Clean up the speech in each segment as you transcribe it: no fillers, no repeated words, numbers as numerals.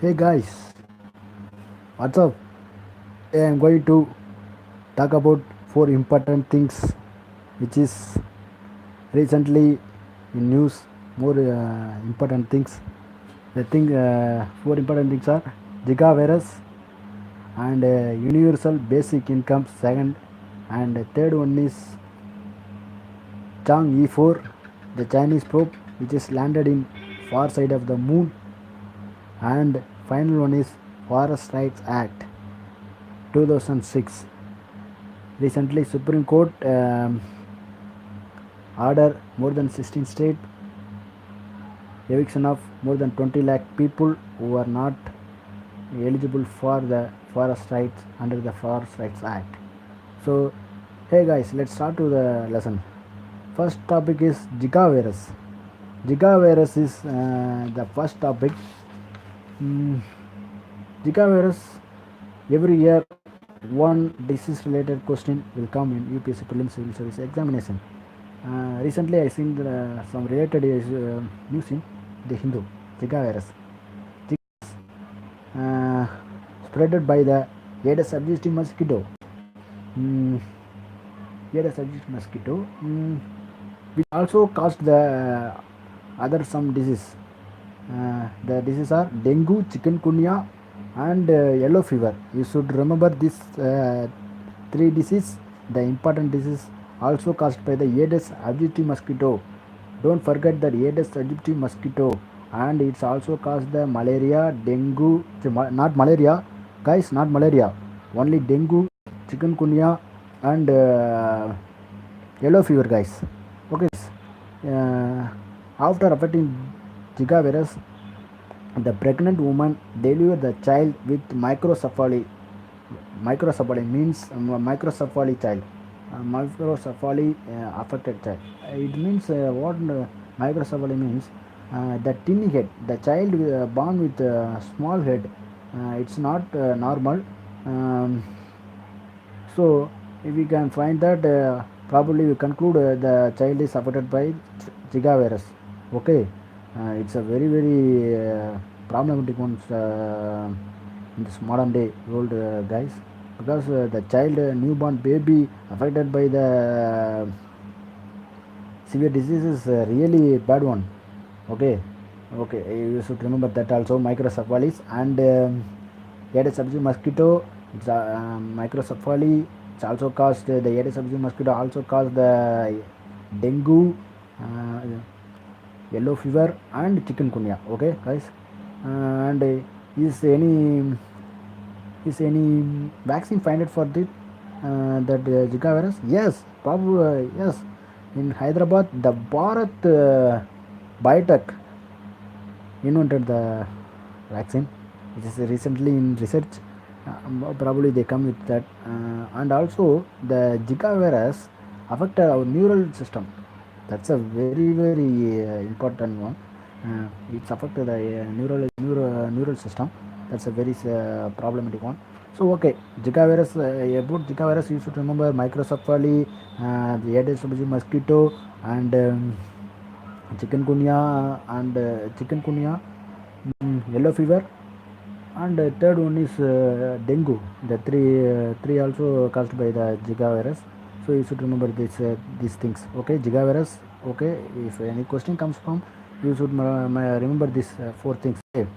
Hey guys, what's up? Today I'm going to talk about four important things which is recently in news. More important things. The thing four important things are Zika virus and universal basic income second, and the third one is Chang E4, the Chinese probe which is landed in far side of the moon, and final one is Forest Rights Act 2006. Recently, Supreme Court order more than 16 state eviction of more than 20 lakh people who are not eligible for the forest rights under the Forest Rights Act. So, hey guys, let's start to the lesson. First topic is Zika virus. Zika virus is the first topic. Zika virus, every year one disease related question will come in UPSC prelims civil service examination. Recently I seen some related news in the Hindu. Zika virus uh, spreaded by the Aedes aegypti mosquito. Mm, Aedes aegypti mosquito, which also caused the other some disease. The diseases are dengue, chikungunya, and yellow fever. You should remember these three diseases. The important disease also caused by the Aedes aegypti mosquito. Don't forget that Aedes aegypti mosquito, and it's also caused the malaria, dengue, not malaria, guys, not malaria, only dengue, chikungunya, and yellow fever, guys. Okay, after affecting Zika virus, the pregnant woman deliver the child with microcephaly. Microcephaly means microcephaly child. Microcephaly affected child. It means what microcephaly means. The tiny head, the child born with a small head. It's not normal. Um, so if we can find that, probably we conclude the child is affected by Zika virus. Okay, it's a very problematic one in this modern day world, guys, because the child, newborn baby affected by the severe disease is really bad one. Okay, you should remember that also. Microcephaly and Aedes aegypti mosquito. It's microcephaly. It's also caused the Aedes aegypti mosquito also caused the dengue, yellow fever, and chikungunya. Okay, guys, and is any vaccine finded for that Zika virus? Yes, probably yes. In Hyderabad, the Bharat Biotech invented the vaccine, which is recently in research. Probably they come with that, and also the Zika virus affected our neural system. That's a very important one. It's affected the neural system. That's a very problematic one. So okay, Zika virus, about Zika virus you should remember microcephaly, the Aedes aegypti mosquito, and chikungunya, yellow fever, and third one is dengue. The three also caused by the Zika virus. So you should remember these things. Okay, Zika virus. Okay, if any question comes from, you should remember these four things. Okay.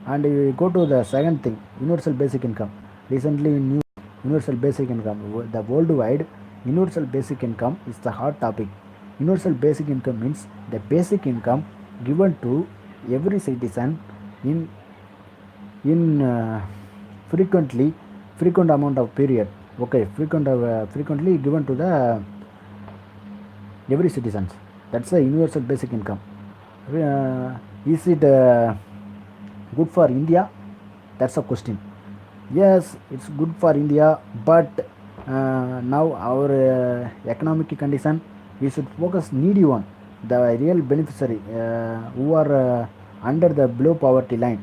And we go to the second thing, universal basic income. Recently in new universal basic income, the worldwide universal basic income is the hot topic. Universal basic income means the basic income given to every citizen in frequent amount of period. Okay, frequently given to the every citizens. That's the universal basic income. Is it good for India? That's a question. Yes, it's good for India, but now our economic condition, we should focus needy one, the real beneficiary who are under the below poverty line.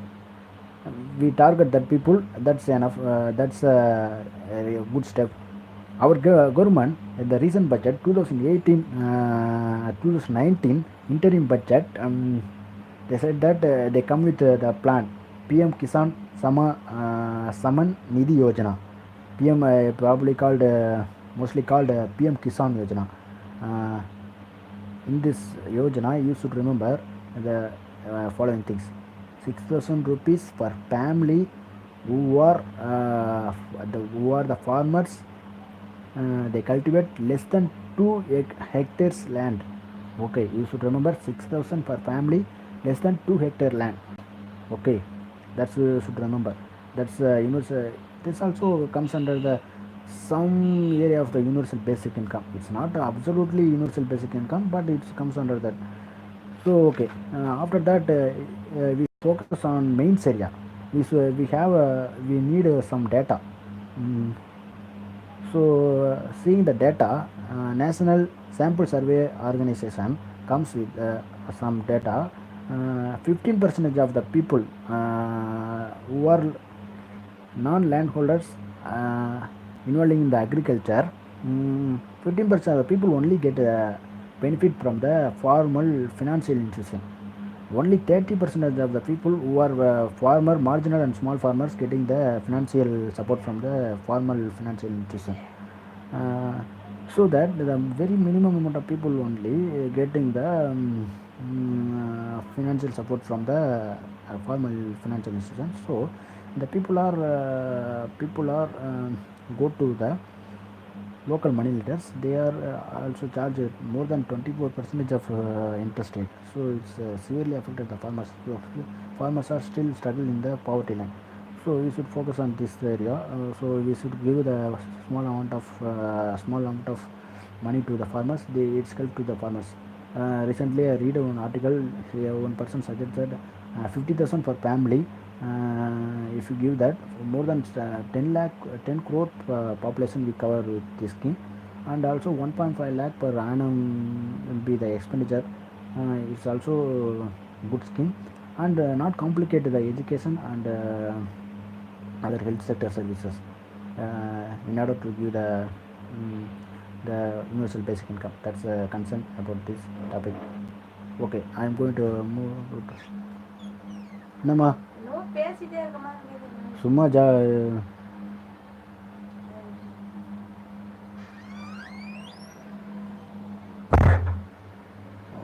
We target that people. That's enough. That's a good step. Our government in the recent budget 2018 2019 interim budget, they said that they come with the plan. PM Kisan Saman Nidhi Yojana. PM probably called mostly called PM Kisan Yojana. Uh, in this Yojana, you should remember the following things: 6,000 rupees per family who are the farmers. They cultivate less than 2 hectares land. Okay, you should remember 6,000 per family, less than 2 hectare land. Okay, that's you should remember. That's universal. This also comes under the some area of the universal basic income. It's not absolutely universal basic income, but it comes under that. So okay, after that we focus on mains area. We need some data. Mm, seeing the data, National Sample Survey Organization comes with some data. 15% of the people who are non-landholders involving in the agriculture, 15% of the people only get benefit from the formal financial institution. Only 30% of the people who are farmer, marginal and small farmers getting the financial support from the formal financial institution. So that the very minimum amount of people only getting the financial support from the formal financial institution. So the people are go to the local money lenders. They are also charged more than 24% of interest rate. So it's severely affected the farmers. So farmers are still struggling in the poverty line. So we should focus on this area. So we should give the small amount of money to the farmers. It's help to the farmers. Recently, I read one article. One person suggested 50,000 per family. If you give that, more than 10 crore population we cover with this scheme, and also 1.5 lakh per annum will be the expenditure. It's also good scheme, and not complicate the education and other health sector services in order to give the universal basic income. That's a concern about this topic. Okay, I am going to move. Nama சும்மா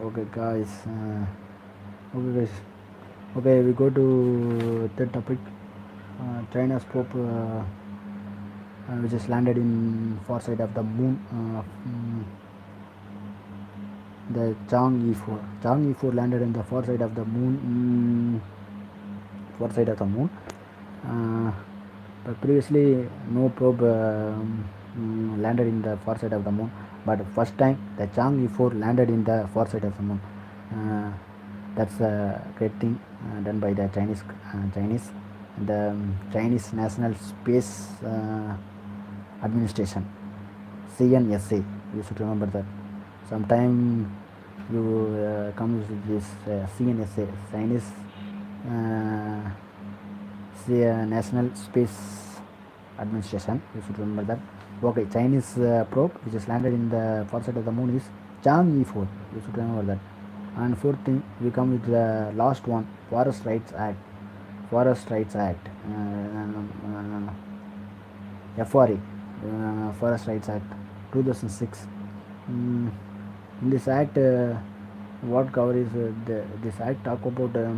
okay guys okay we go to third topic. China's probe which is landed in far side of the moon. The Chang'e 4 landed in the far side of the moon. But previously no probe landed in the far side of the moon, but first time the Chang'e 4 landed in the far side of the moon. That's a great thing done by the Chinese. The Chinese National Space Administration, CNSA. You should remember that. Sometime you comes with this CNSA, Chinese National Space Administration. You should remember that. Okay, Chinese probe which is landed in the far side of the moon is Chang'e 4. You should remember that. And fourth thing, we come with the last one, Forest Rights Act. FRA, Forest Rights Act 2006. In this act, what cover is this act talk about the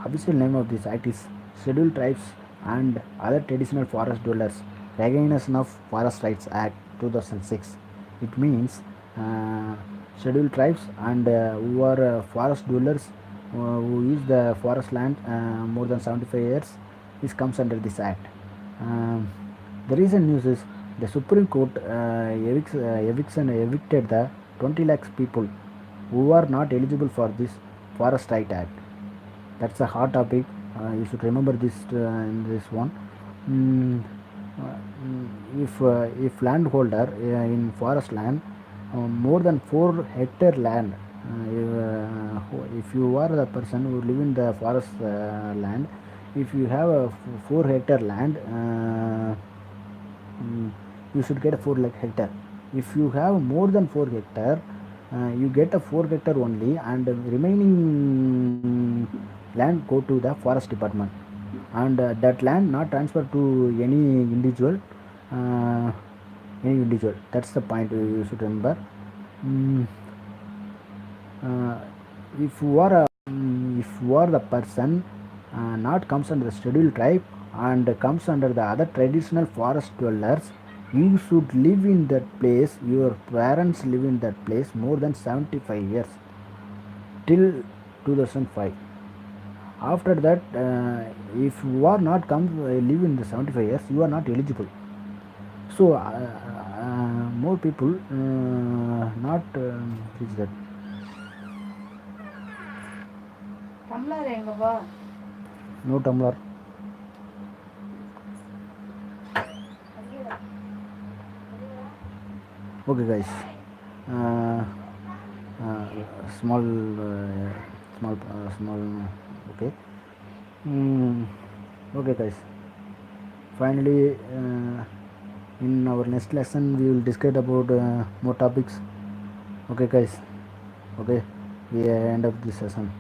official name of this act is Scheduled Tribes and Other Traditional Forest Dwellers Recognition of Forest Rights Act 2006. It means scheduled tribes and who are forest dwellers who use the forest land more than 75 years, this comes under this act. The recent news is the Supreme Court evicted the 20 lakhs people who are not eligible for this Forest Right Act. That's a hot topic. You should remember this in this one. If landholder in forest land more than 4 hectare land, if you are the person who live in the forest land, if you have a 4 hectare land, you should get a 4 hectare. If you have more than 4 hectare, you get a 4 hectare only, and remaining land go to the forest department, and that land not transferred to any individual. uh, any individual. That's the point you should remember. Mm, uh, if you are the person not comes under the scheduled tribe and comes under the other traditional forest dwellers, you should live in that place. Your parents live in that place more than 75 years till 2005. After that, if you are not come live in the 75 years, you are not eligible. So more people not reach that. No tumbler. Okay, guys. Uh, uh, small, small. Okay. Mm, okay, guys. Finally, in our next lesson, we will discuss about more topics. Okay, guys. Okay, we end up this session.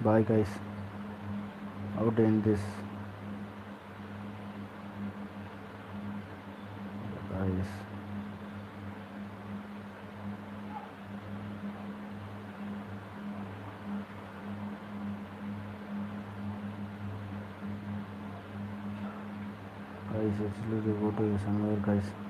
Bye, guys. How to end this? Guys. Guys, actually, go to somewhere, guys.